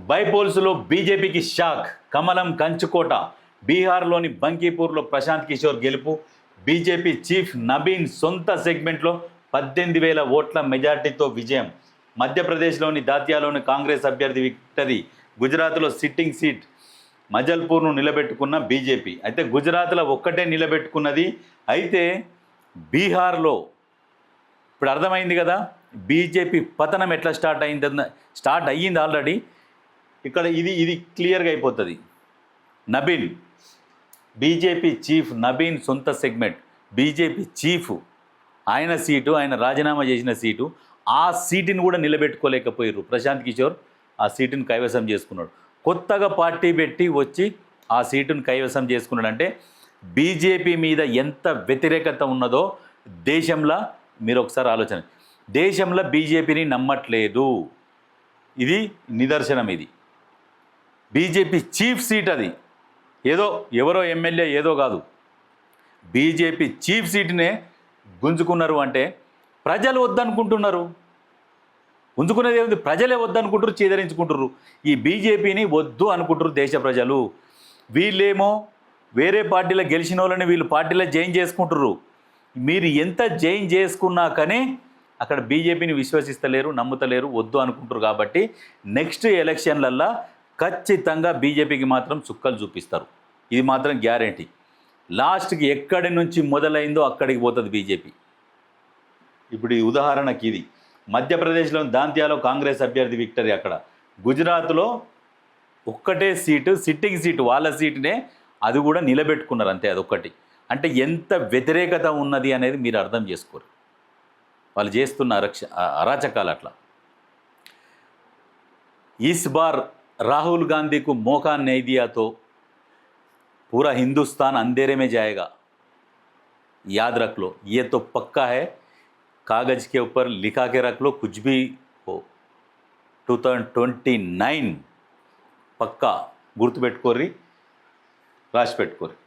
బైపోల్స్లో బీజేపీకి షాక్. కమలం కంచుకోట. బీహార్లోని బంకీపూర్లో ప్రశాంత్ కిషోర్ గెలుపు. బీజేపీ చీఫ్ నబీన్ సొంత సెగ్మెంట్లో 18,000 ఓట్ల మెజార్టీతో విజయం. మధ్యప్రదేశ్లోని దాత్యాలోని కాంగ్రెస్ అభ్యర్థి విక్టరీ. గుజరాత్లో సిట్టింగ్ సీట్ మజల్పూర్ను నిలబెట్టుకున్న బీజేపీ. అయితే గుజరాత్లో ఒక్కటే నిలబెట్టుకున్నది. అయితే బీహార్లో ఇప్పుడు అర్థమైంది కదా బీజేపీ పతనం ఎట్లా స్టార్ట్ అయ్యింది ఆల్రెడీ. ఇక్కడ ఇది క్లియర్గా అయిపోతుంది. నబీన్ బీజేపీ చీఫ్ నబీన్ సొంత సెగ్మెంట్ బీజేపీ చీఫ్ ఆయన సీటు, ఆయన రాజీనామా చేసిన సీటు, ఆ సీటుని కూడా నిలబెట్టుకోలేకపోయారు. ప్రశాంత్ కిషోర్ ఆ సీటుని కైవసం చేసుకున్నాడు. కొత్తగా పార్టీ పెట్టి వచ్చి ఆ సీటును కైవసం చేసుకున్నాడంటే బీజేపీ మీద ఎంత వ్యతిరేకత ఉన్నదో దేశంలో మీరు ఒకసారి ఆలోచన. దేశంలో బీజేపీని నమ్మట్లేదు. ఇది నిదర్శనం. ఇది బీజేపీ చీఫ్ సీట్. అది ఏదో ఎవరో ఎమ్మెల్యే ఏదో కాదు, బీజేపీ చీఫ్ సీట్నే గుంజుకున్నారు. అంటే ప్రజలు వద్దనుకుంటున్నారు. గుంజుకునేది ఏముంది, ప్రజలే వద్దనుకుంటారు, చీదరించుకుంటారు. ఈ బీజేపీని వద్దు అనుకుంటారు దేశ ప్రజలు. వీళ్ళేమో వేరే పార్టీలో గెలిచిన వాళ్ళని వీళ్ళు పార్టీలో జాయిన్ చేసుకుంటారు. మీరు ఎంత జాయిన్ చేసుకున్నా కానీ అక్కడ బీజేపీని విశ్వసిస్తలేరు, నమ్ముతలేరు, వద్దు అనుకుంటారు. కాబట్టి నెక్స్ట్ ఎలక్షన్లల్లో ఖచ్చితంగా బీజేపీకి మాత్రం చుక్కలు చూపిస్తారు. ఇది మాత్రం గ్యారంటీ. లాస్ట్కి ఎక్కడి నుంచి మొదలైందో అక్కడికి పోతుంది బీజేపీ. ఇప్పుడు ఈ ఉదాహరణకి ఇది మధ్యప్రదేశ్లోని దాంత్యాలో కాంగ్రెస్ అభ్యర్థి విక్టరీ. అక్కడ గుజరాత్లో ఒక్కటే సీటు, సిట్టింగ్ సీటు, వాళ్ళ సీటునే, అది కూడా నిలబెట్టుకున్నారు అంతే. అదొక్కటి. అంటే ఎంత వ్యతిరేకత ఉన్నది అనేది మీరు అర్థం చేసుకోరు. వాళ్ళు చేస్తున్న అరాచకాలు అట్లా. ఇస్ బార్ రాహుల్ గాంధీకు మौका नहीं दिया तो पूरा हिंदुस्तान अंधेरे में जाएगा. याद रख लो, ये तो पक्का है. कागज़ के ऊपर लिखा के रख लो, कुछ भी हो. 2029 పక్కా గుర్తుపెట్టుకోర్రి, రాసి పెట్టుకోర్రి.